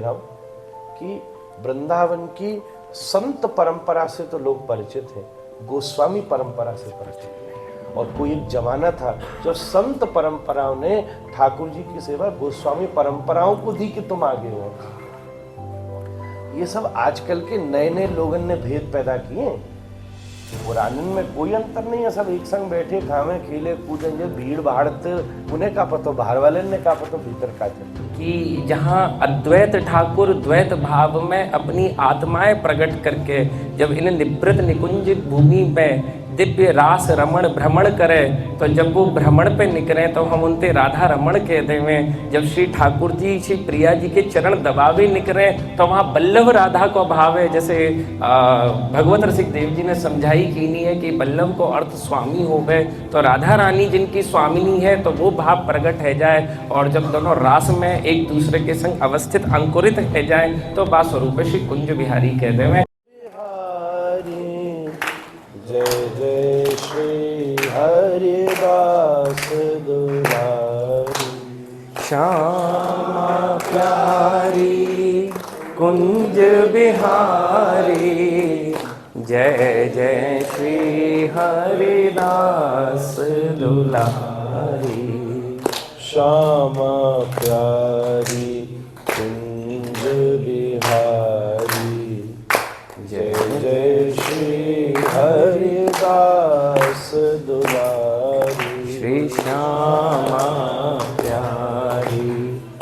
हम कि वृंदावन की संत परंपरा से तो लोग परिचित हैं, गोस्वामी परंपरा से परिचित हैं। और कोई एक जमाना था जब संत परंपराओं ने ठाकुर जी की सेवा गोस्वामी परंपराओं को दी कि तुम आगे हो। ये सब आजकल के नए नए लोगों ने भेद पैदा किए। पुराने में कोई अंतर नहीं है, सब एक संग बैठे खावे खेले कूदेंगे, भीड़ भाड़ उन्हें का पतो, बाहर वाले ने का पतो, भीतर का कि जहाँ अद्वैत ठाकुर द्वैत भाव में अपनी आत्माएं प्रकट करके जब इन निवृत्त निकुंज भूमि में दिव्य रास रमण भ्रमण करे, तो जब वो भ्रमण पे निकले तो हम उनते राधा रमण कहते हैं। जब श्री ठाकुर जी श्री प्रिया जी के चरण दबावे निकले तो वहाँ बल्लभ राधा को भाव है। जैसे भगवत रसिक देव जी ने समझाई कीनी है कि बल्लभ को अर्थ स्वामी हो गए, तो राधा रानी जिनकी स्वामिनी है तो वो भाव प्रकट है जाए। और जब दोनों रास में एक दूसरे के संग अवस्थित अंकुरित है जाए तो बास्वरूप श्री कुंज बिहारी कहते हैं। जय जय श्री हरिदास दुलारी, श्यामा प्यारी कुंज बिहारी, जय जय श्री हरिदास दुलारी। श्यामा प्यारी कुंज बिहारी, जय जय श्री हरिदास दुलारी। श्री श्यामा प्यारी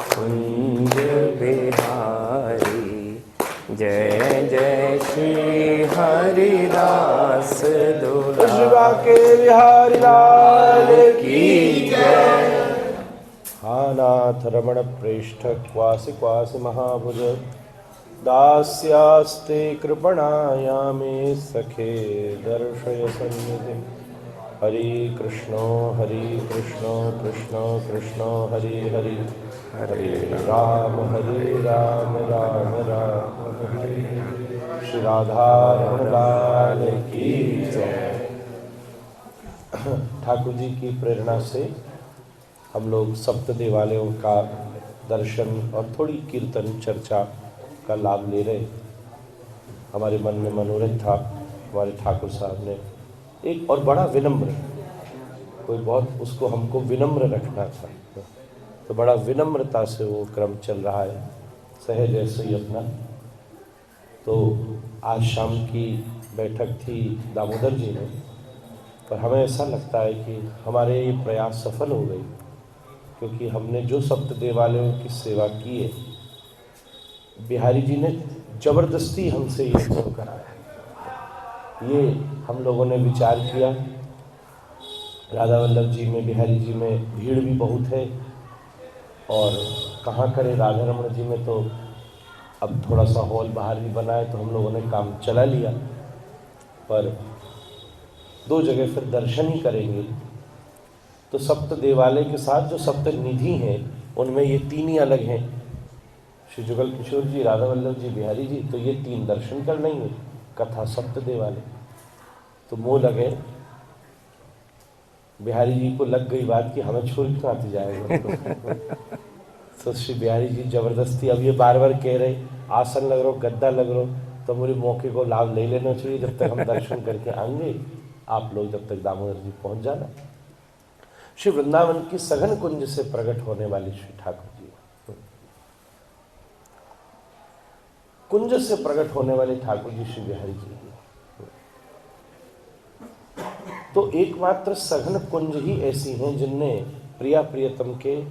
कुंज बिहारी, जय जय श्री हरिदास दुलारी। शिवा के बिहारी लाल की जय। हा नाथ रमण प्रेष्ठ क्वासि क्वासि महाभुज, दास्यास्ते कृपणायामे सखे दर्शय सन्निधिं। हरे कृष्ण कृष्ण कृष्ण हरे हरे, हरे राम राम राम हरे। श्री राधा रमण लाल की जय। ठाकुर जी की प्रेरणा से हम लोग सप्त देवालयों का दर्शन और थोड़ी कीर्तन चर्चा का लाभ ले रहे। हमारे मन में मनोरथ था, हमारे ठाकुर साहब ने एक और बड़ा विनम्र, कोई बहुत उसको हमको विनम्र रखना था, तो बड़ा विनम्रता से वो क्रम चल रहा है, सहज ऐसे ही अपना। तो आज शाम की बैठक थी दामोदर जी ने, पर हमें ऐसा लगता है कि हमारे ये प्रयास सफल हो गई, क्योंकि हमने जो सप्त देवालयों की सेवा की है, बिहारी जी ने जबरदस्ती हमसे ये शुरू कराया। ये हम लोगों ने विचार किया, राधा वल्लभ जी में, बिहारी जी में भीड़ भी बहुत है, और कहाँ करें, राधा रमण जी में तो अब थोड़ा सा हॉल बाहर भी बना है, तो हम लोगों ने काम चला लिया। पर दो जगह फिर दर्शन ही करेंगे, तो सप्त देवालय के साथ जो सप्त निधि हैं उनमें ये तीन ही अलग हैं, श्री जुगल किशोर जी, राधा वल्लभ जी, बिहारी जी, तो ये तीन दर्शन कर लेंगे। कथा सप्त देवालय तो मोह लगे, बिहारी जी को लग गई बात कि हमें छोड़ क्यों आती जाएगा। तो श्री बिहारी जी जबरदस्ती, अब ये बार बार कह रहे आसन लग रहा हो, गद्दा लग रहा हो, तो मुझे मौके को लाभ ले लेना चाहिए। जब तक हम दर्शन करके आएंगे, आप लोग जब तक दामोदर जी पहुंच जाना। श्री वृंदावन की सघन कुंज से प्रकट होने वाली श्री ठाकुर जी, कुंज से प्रकट होने वाले ठाकुर जी श्री बिहारी जी, तो एकमात्र सघन कुंज ही ऐसी हैं जिनने प्रिया प्रियतम के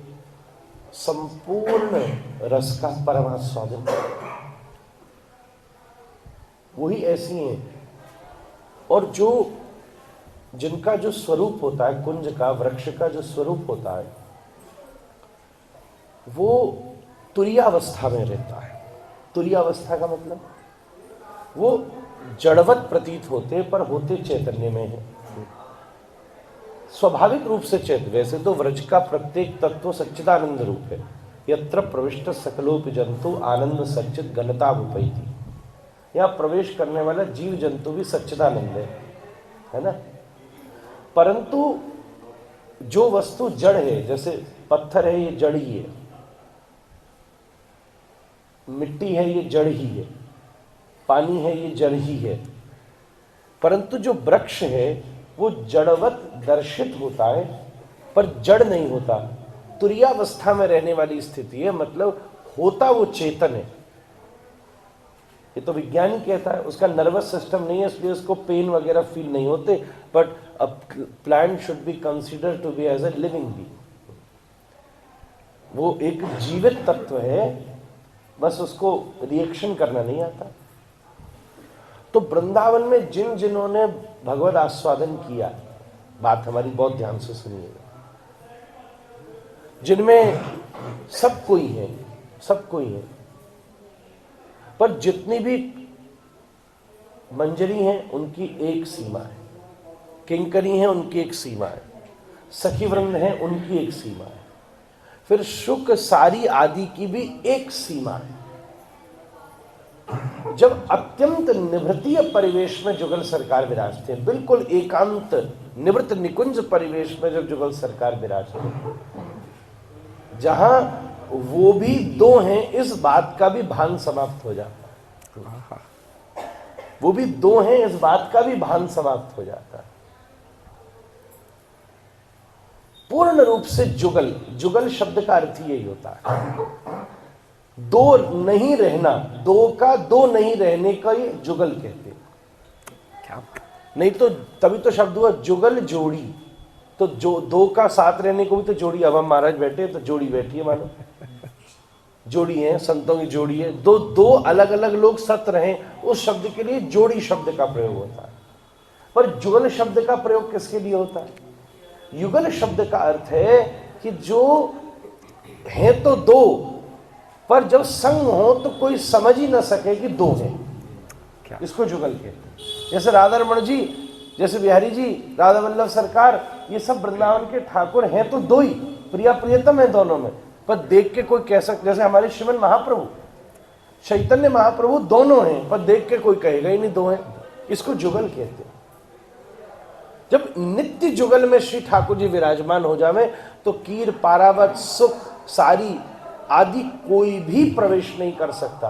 संपूर्ण रस का परमास्वादन किया, वही ऐसी हैं। और जो जिनका जो स्वरूप होता है, कुंज का, वृक्ष का जो स्वरूप होता है, वो तुरीयावस्था में रहता है। तुरीयावस्था का मतलब वो जड़वत प्रतीत होते पर होते चैतन्य में है, स्वाभाविक रूप से चैतन्य। वैसे तो व्रज का प्रत्येक तत्व सच्चिदानंद रूप है। यत्र प्रविष्ट सकलोपि जंतु आनंद सच्चिद घनता उपैति। यहाँ प्रवेश करने वाला जीव जंतु भी सच्चिदानंद है ना। परंतु जो वस्तु जड़ है, जैसे पत्थर है, ये जड़ ही है, मिट्टी है ये जड़ ही है, पानी है ये जड़ ही है, परंतु जो वृक्ष है वो जड़वत दर्शित होता है पर जड़ नहीं होता। तुरीयावस्था में रहने वाली स्थिति है, मतलब होता वो चेतन है। ये तो विज्ञानी कहता है, उसका नर्वस सिस्टम नहीं है इसलिए उसको पेन वगैरह फील नहीं होते, but a plant should be considered to be as a living being. वो एक जीवित तत्व है, बस उसको रिएक्शन करना नहीं आता। तो वृंदावन में जिन जिन्होंने भगवद आस्वादन किया, बात हमारी बहुत ध्यान से सुनिएगा, जिनमें सब कोई है, सब कोई है, पर जितनी भी मंजरी हैं उनकी एक सीमा है, किंकरी हैं उनकी एक सीमा है, सखी वृंद हैं उनकी एक सीमा है, फिर शुक सारी आदि की भी एक सीमा है। जब अत्यंत निभृतीय परिवेश में जुगल सरकार विराजते हैं, बिल्कुल एकांत निवृत्त निकुंज परिवेश में जब जुगल सरकार विराजते हैं, जहां वो भी दो हैं इस बात का भी भान समाप्त हो जाता है, वो भी दो हैं इस बात का भी भान समाप्त हो जाता है। पूर्ण रूप से जुगल, जुगल शब्द का अर्थ यही होता है, दो नहीं रहना, दो का दो नहीं रहने का ये जुगल कहते हैं। क्या नहीं तो तभी तो शब्द हुआ जुगल जोड़ी, तो जो दो का साथ रहने को भी तो जोड़ी। अब हम महाराज बैठे तो जोड़ी बैठी है, मानो जोड़ी है, संतों की जोड़ी है, दो दो अलग अलग लोग सत रहे, उस शब्द के लिए जोड़ी शब्द का प्रयोग होता है। पर जुगल शब्द का प्रयोग किसके लिए होता है? युगल शब्द का अर्थ है कि जो है तो दो, पर जब संग हो तो कोई समझ ही ना सके कि दो हैं, इसको जुगल कहते हैं। जैसे राधा रमण जी, जैसे बिहारी जी, राधा वल्लभ सरकार, ये सब वृंदावन के ठाकुर हैं तो दो ही, प्रिया प्रियतम है दोनों में, पर देख के कोई कह सकता, जैसे हमारे श्रीमन महाप्रभु चैतन्य महाप्रभु दोनों हैं, पर देख के कोई कहेगा ही नहीं दो हैं, इसको जुगल कहते हैं। जब नित्य जुगल में श्री ठाकुर जी विराजमान हो जावे तो कीर पारावत सुख सारी आदि कोई भी प्रवेश नहीं कर सकता।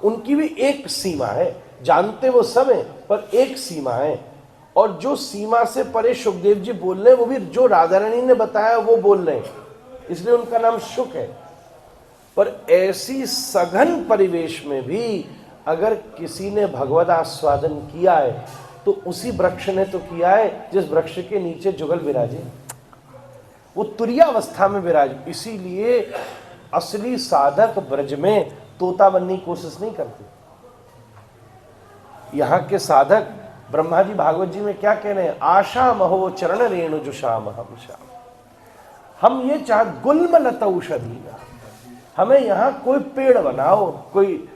उनकी भी एक सीमा है, जानते वो सब है पर एक सीमा है, और जो सीमा से परे सुखदेव जी बोल रहे हैं वो भी जो राधा रानी ने बताया वो बोल रहे हैं, इसलिए उनका नाम शुक है। पर ऐसी सघन परिवेश में भी अगर किसी ने भगवद आस्वादन किया है तो उसी वृक्ष ने तो किया है जिस वृक्ष के नीचे जुगल विराजे, वो तुरीयावस्था में विराज। इसीलिए असली साधक ब्रज में तोता बनने की कोशिश नहीं करते। यहां के साधक ब्रह्मा जी भागवत जी में क्या कह रहे हैं? आशा महो चरण रेणु जुषाम हम श्याम। हम ये चाह गुल्म लता औषधि, हमें यहां कोई पेड़ बनाओ, कोई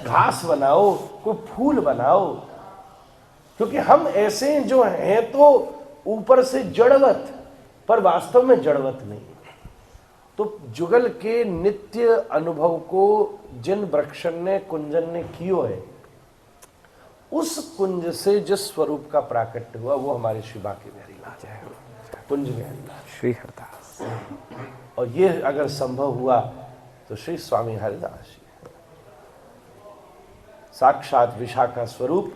घास बनाओ, कोई फूल बनाओ, क्योंकि हम ऐसे हैं जो हैं तो ऊपर से जड़वत पर वास्तव में जड़वत नहीं। तो जुगल के नित्य अनुभव को जिन वृक्षण ने कुंजन ने कियो है, उस कुंज से जिस स्वरूप का प्राकट्य हुआ वो हमारे श्री बांके बिहारी लाल है, कुंज बिहारी लाल श्री हरदास। और ये अगर संभव हुआ तो श्री स्वामी हरिदास जी साक्षात विशाखा स्वरूप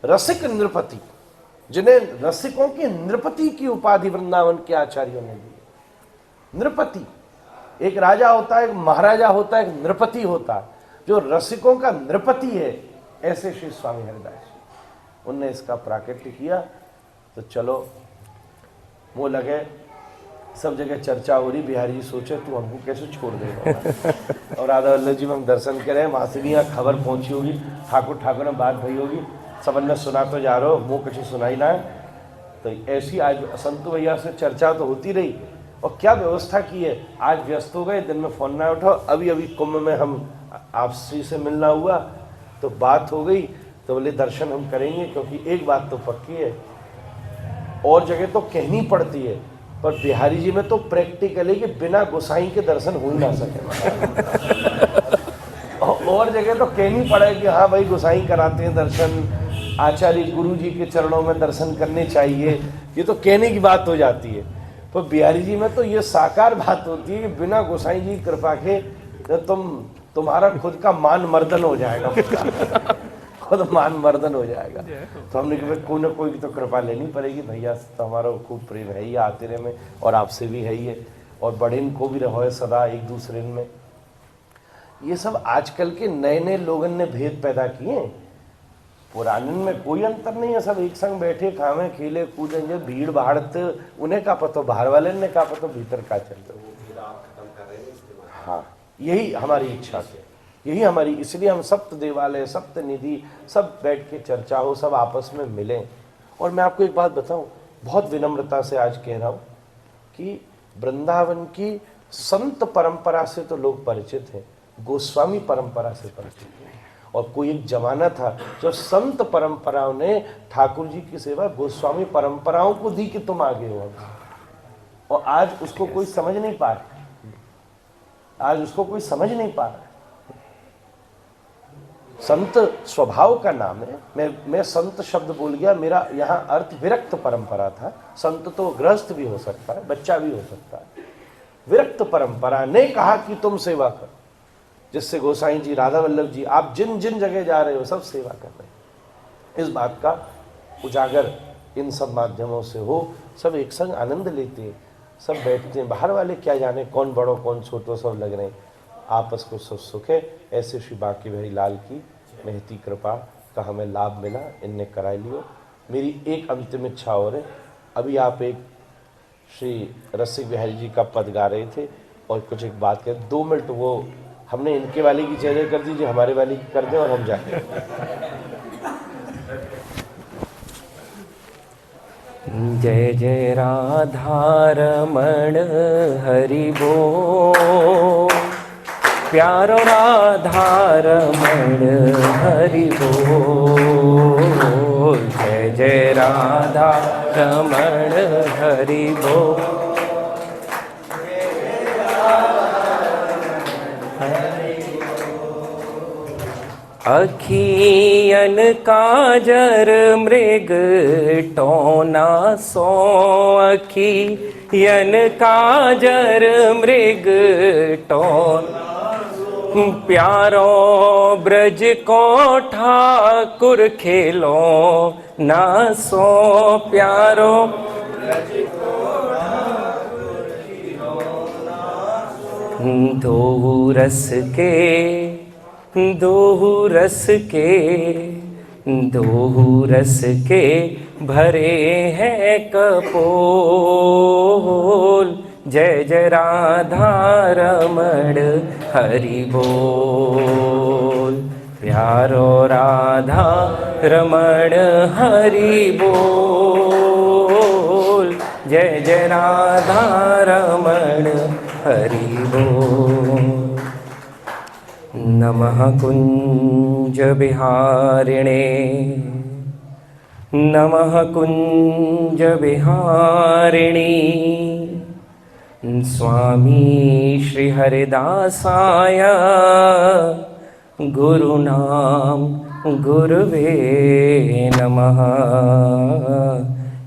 रसिक नृपति, जिन्हें रसिकों के नृपति की उपाधि वृंदावन के आचार्यों ने दी। नृपति, एक राजा होता है, एक महाराजा होता है, एक नृपति होता है, जो रसिकों का नृपति है, ऐसे श्री स्वामी हरिदास जी उनने इसका प्राकट्य किया। तो चलो वो लगे, सब जगह चर्चा हो रही, बिहारी जी सोचे तू हमको कैसे छोड़ देगा। और राधा वल्लभ जी में हम दर्शन करें, वहां से भी यहाँ खबर पहुंची होगी, ठाकुर में बात भई होगी, सबन ने सुना तो जा रहे हो, मुँह कुछ सुनाई ना है। तो ऐसी आज संतु भैया से चर्चा तो होती रही, और क्या व्यवस्था की है। आज व्यस्त हो गए, दिन में फोन ना उठाओ, अभी अभी कुंभ में हम आपसी से मिलना हुआ तो बात हो गई, तो बोले दर्शन हम करेंगे, क्योंकि एक बात तो पक्की है, और जगह तो कहनी पड़ती है, पर बिहारी जी में तो प्रैक्टिकल है कि बिना गोसाई के दर्शन हो ही ना सके। और जगह तो कहनी पड़े कि हाँ भाई गोसाई कराते हैं दर्शन, आचार्य गुरु जी के चरणों में दर्शन करने चाहिए, ये तो कहने की बात हो जाती है। पर बिहारी जी में तो ये साकार बात होती है कि बिना गोसाई जी की कृपा के तुम तुम्हारा खुद का मान मर्दन हो जाएगा पूरा। खुद मान मर्दन हो जाएगा। तो हमने कहा कोई ना कोई की तो कृपा लेनी पड़ेगी भैया, तो हमारा खूब प्रेम है ही आते रहे में, और आपसे भी है ही है, और बड़े को भी रहो सदा एक दूसरे में। ये सब आजकल के नए नए लोगन ने भेद पैदा किए, पुराने में कोई अंतर नहीं है, सब एक संग बैठे खावे खेले कूदेंगे, भीड़ भाड़ उन्हें का पतो, बाहर वाले ने का पतो भीतर का चल रहा। हाँ, यही हमारी इच्छा है, यही हमारी, इसलिए हम सप्त देवालय सप्त निधि सब बैठ के चर्चा हो, सब आपस में मिलें। और मैं आपको एक बात बताऊं, बहुत विनम्रता से आज कह रहा हूं कि वृंदावन की संत परंपरा से तो लोग परिचित हैं, गोस्वामी परंपरा से परिचित नहीं। और कोई एक जमाना था जब संत परंपराओं ने ठाकुर जी की सेवा गोस्वामी परंपराओं को दी कि तुम आगे हो, और आज उसको कोई समझ नहीं पा रहा, आज उसको कोई समझ नहीं पा रहा। संत स्वभाव का नाम है। मैं संत शब्द बोल गया, मेरा यहाँ अर्थ विरक्त परंपरा था। संत तो गृहस्थ भी हो सकता है, बच्चा भी हो सकता है। विरक्त परंपरा ने कहा कि तुम सेवा करो, जिससे गोसाई जी, राधा वल्लभ जी, आप जिन जिन जगह जा रहे हो सब सेवा कर रहे हैं। इस बात का उजागर इन सब माध्यमों से हो, सब एक संग आनंद लेते हैं, सब बैठते हैं। बाहर वाले क्या जाने कौन बड़ो कौन छोटो, सब लग रहे हैं, आपस को सब सुख है। ऐसे श्री बांके बिहारी लाल की महती कृपा का हमें लाभ मिला, इनने कराई लियो। मेरी एक अंतिम इच्छा और है, अभी आप एक श्री रसिक बिहारी जी का पद गा रहे थे और कुछ एक बात करें, 2 मिनट वो हमने इनके वाले की जय कर दीजिए, हमारे वाले की कर दें और हम जाए। जय जय राधा रमण हरि बोल, प्यारो राधा रमण हरि बोल। जय जय राधा रमण हरि बोल। अखियन काजर मृग टोना सो, अखियन काजर मृग टोना, प्यारो ब्रज को ठाकुर खेलो ना सो, प्यारो ब्रज को ठाकुर खेलो ना सो। दो रस के, दो रस के, दो रस के भरे हैं कपोल। जय जय राधा रमण हरि बोल, प्यारो राधा रमण हरि बोल। जय जय राधा रमण हरि बोल। नमः कुंज बिहारिणे, नमः कुंज बिहारिणी, स्वामी श्री हरिदासाय गुरुनाम गुरुवे नमः।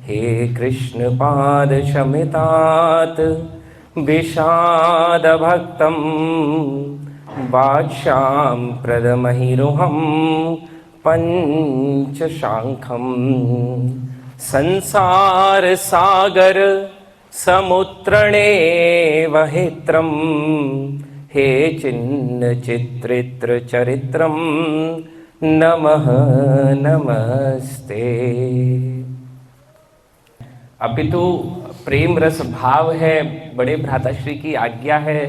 हे कृष्ण पाद शमितात विषाद भक्तम, बादशां प्रदमहिरुहं पंचशांखं। संसार सागर समुत्रणे वहित्रं, हे चिन्ह चित्रित्र चरित्रं नमः नमस्ते। अपितु प्रेम रस भाव है, बड़े भ्राताश्री की आज्ञा है।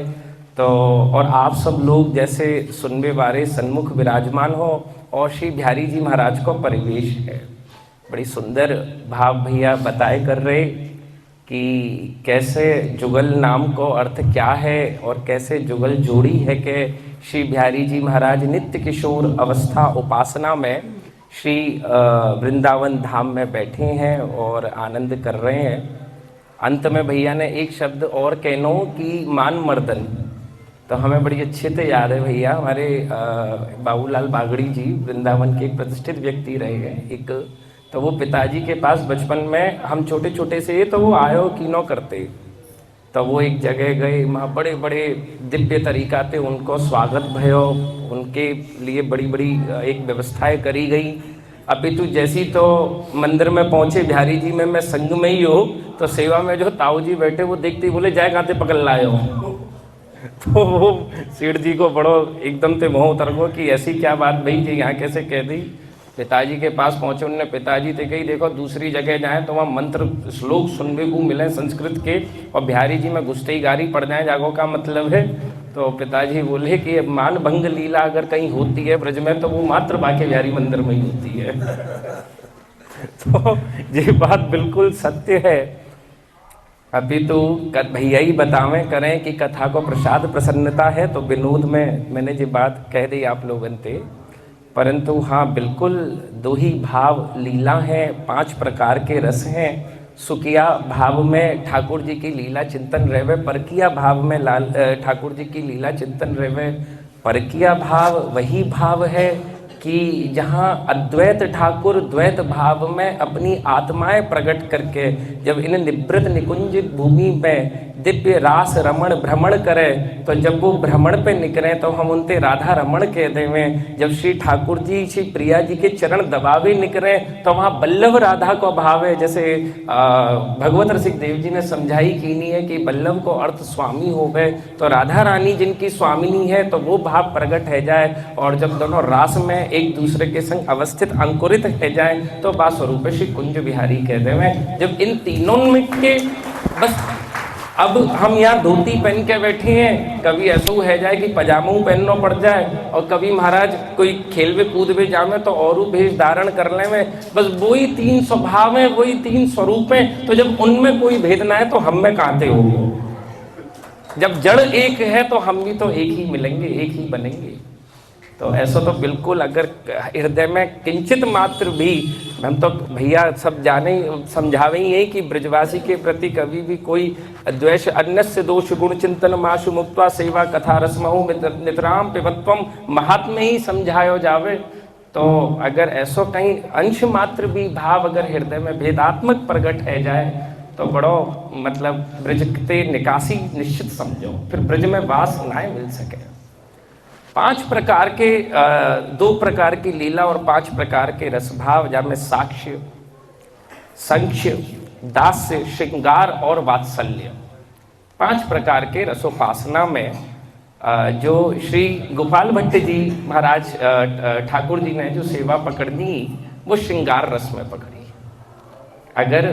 तो और आप सब लोग जैसे सुनबे बारे सन्मुख विराजमान हो, और श्री बिहारी जी महाराज को परिवेश है। बड़ी सुंदर भाव भैया बताए कर रहे कि कैसे जुगल नाम को अर्थ क्या है, और कैसे जुगल जोड़ी है कि श्री बिहारी जी महाराज नित्य किशोर अवस्था उपासना में श्री वृंदावन धाम में बैठे हैं और आनंद कर रहे हैं। अंत में भैया ने एक शब्द और कहनो कि मान मर्दन, तो हमें बड़ी अच्छे से याद है भैया, हमारे बाबूलाल बागड़ी जी वृंदावन के एक प्रतिष्ठित व्यक्ति रहे हैं एक। तो वो पिताजी के पास बचपन में हम छोटे छोटे से, तो वो आयो कीनो करते, तो वो एक जगह गए, वहाँ बड़े बड़े दिव्य तरीका से उनको स्वागत भयो, उनके लिए बड़ी बड़ी एक व्यवस्थाएं करी गई। अपितु जैसी तो मंदिर में पहुँचे बिहारी जी में, मैं संग में ही हो, तो सेवा में जो ताऊ जी बैठे वो देखते ही बोले जाए कहाँ से पकड़ लाए हो। तो वो सेठ जी को बड़ो एकदम से मोह उतर गो कि ऐसी क्या बात भाई जी, यहाँ कैसे कह दी। पिताजी के पास पहुंचे, उन्होंने पिताजी से कही देखो दूसरी जगह जाएं तो वहाँ मंत्र श्लोक सुनने को मिले संस्कृत के, और बिहारी जी में घुसते ही गारी पड़ जाए, जागो का मतलब है। तो पिताजी बोले कि मान भंग लीला अगर कहीं होती है ब्रज में तो वो मात्र बाके बिहारी मंदिर में ही होती है। तो ये बात बिल्कुल सत्य है। अभी तो भैया ही बतावें करें कि कथा को प्रसाद प्रसन्नता है, तो विनोद में मैंने ये बात कह दी आप लोगों से। परंतु हाँ बिल्कुल दो ही भाव लीला हैं, 5 प्रकार के रस हैं। सुकिया भाव में ठाकुर जी की लीला चिंतन रहवे, परकिया भाव में ठाकुर जी की लीला चिंतन रहवे। परकिया भाव वही भाव है कि जहाँ अद्वैत ठाकुर द्वैत भाव में अपनी आत्माएं प्रकट करके जब इन निवृत्त निकुंज भूमि में दिव्य रास रमण भ्रमण करे, तो जब वो भ्रमण पे निकले तो हम उनते राधा रमण कह देवें। जब श्री ठाकुर जी श्री प्रिया जी के चरण दबावे निकले तो वहाँ बल्लभ राधा को भाव है। जैसे भगवत रसिक देव जी ने समझाई कीनी है कि बल्लभ को अर्थ स्वामी हो गए, तो राधा रानी जिनकी स्वामिनी है तो वो भाव प्रकट है जाए। और जब दोनों रास में एक दूसरे के संग अवस्थित अंकुरित है जाए तो बा स्वरूप श्री कुंज बिहारी कह देवें। जब इन तीनों में के बस अब हम यहाँ धोती पहन के बैठे हैं, कभी ऐसा है जाए कि पजामा पहनना पड़ जाए, और कभी महाराज कोई खेल में कूद में जावे तो और भेष धारण कर ले में, बस वही 3 स्वभाव हैं, वही 3 स्वरूप हैं। तो जब उनमें कोई भेद ना है तो हम में कांटे होंगे। जब जड़ एक है तो हम भी तो एक ही मिलेंगे, एक ही बनेंगे। तो ऐसा तो बिल्कुल अगर हृदय में किंचित मात्र भी, हम तो भैया सब जाने समझावे ही है कि ब्रजवासी के प्रति कभी भी कोई द्वेष अन्यस्य दोष गुण चिंतन माशु मुक्त्वा सेवा कथा रसमहु नितराम पिबत्वम महात्म्य ही समझायो जावे। तो अगर ऐसा कहीं अंश मात्र भी भाव अगर हृदय में भेदात्मक प्रकट है जाए तो बड़ो मतलब ब्रज के निकासी निश्चित समझो, फिर ब्रज में वास ना मिल सके। 5 प्रकार के 2 प्रकार की लीला और 5 प्रकार के रसभाव, जहाँ में साक्ष्य, संख्य, दास्य, श्रृंगार और वात्सल्य, 5 प्रकार के रसोपासना में जो श्री गोपाल भट्ट जी महाराज ठाकुर जी ने जो सेवा पकड़नी वो श्रृंगार रस में पकड़ी। अगर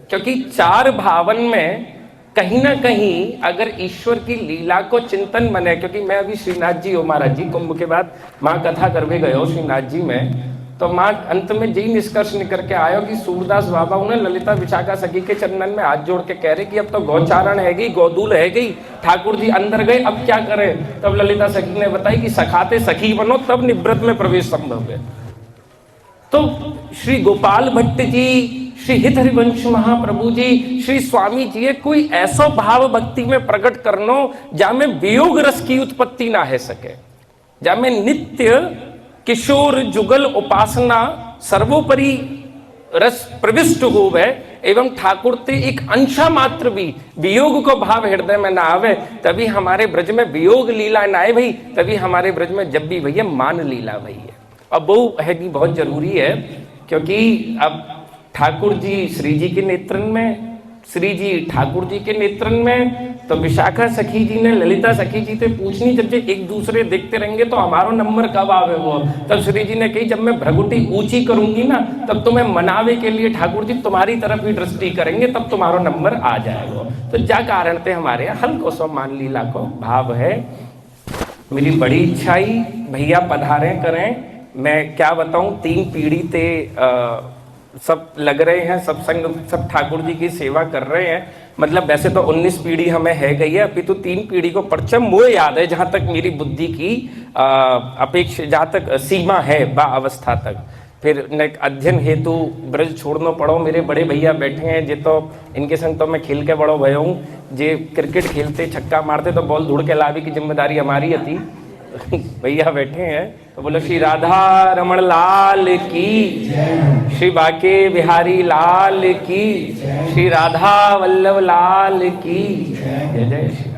क्योंकि 4 भावन में कहीं ना कहीं अगर ईश्वर की लीला को चिंतन बने, क्योंकि मैं अभी श्रीनाथ जी हो महाराज जी कुंभ के बाद माँ कथा करवे गए हो श्रीनाथ जी में, तो माँ अंत में यही निष्कर्ष निकल के आयो कि सूरदास बाबा उन्हें ललिता विशाखा सखी के चरणन में हाथ जोड़ के कह रहे कि अब तो गौचारण है गई, गोदूल है गई, ठाकुर जी अंदर गए, अब क्या करें। तब ललिता सखी ने बताई कि सखाते सखी बनो तब निवृत्त में प्रवेश संभव है। तो श्री गोपाल भट्ट जी, श्री हित हरिवंश महाप्रभु जी, श्री स्वामी जी कोई ऐसा भाव भक्ति में प्रकट करनो जामे वियोग रस की उत्पत्ति ना है सके, जामे नित्य किशोर जुगल उपासना सर्वोपरि रस प्रविष्ट हो गए, एवं ठाकुर ते एक अंशा मात्र भी वियोग को भाव हृदय में ना आवे, तभी हमारे ब्रज में वियोग लीला ना आए भाई, तभी हमारे ब्रज में जब भी भैया मान लीला भई है। अब वो है भी बहुत जरूरी है, क्योंकि अब ठाकुर जी श्री जी के नेत्रन में, श्री जी ठाकुर जी के नेत्रन में, तो विशाखा सखी जी ने ललिता सखी जी से पूछनी जब एक दूसरे देखते रहेंगे तो हमारा नंबर कब आवे वो। तब श्री जी ने कही जब मैं भ्रगुटी ऊंची करूंगी ना तब तुम्हें मनावे के लिए ठाकुर जी तुम्हारी तरफ ही दृष्टि करेंगे, तब तुम्हारा नंबर आ जाएगा। तो जा कारण थे हमारे हल्को सो मान लीला को भाव है। मेरी बड़ी इच्छा ही भैया पधारे करें, मैं क्या बताऊं 3 पीढ़ी ते सब लग रहे हैं, सब संग सब ठाकुर जी की सेवा कर रहे हैं। मतलब वैसे तो 19 पीढ़ी हमें है गई है, अभी तो 3 पीढ़ी को परचम वो याद है जहाँ तक मेरी बुद्धि की अपेक्षा, जहाँ तक सीमा है बा अवस्था तक। फिर न अध्ययन हेतु ब्रज छोड़ना पड़ो, मेरे बड़े भैया बैठे हैं जे, तो इनके संग तो मैं खेल के बड़ो भयो हूँ। जे क्रिकेट खेलते छक्का मारते तो बॉल धुड़ के लावे की जिम्मेदारी हमारी थी, भैया बैठे हैं, तो बोलो श्री राधा रमण लाल की, श्री बाके बिहारी लाल की, श्री राधा वल्लभ लाल की जय। जय श्री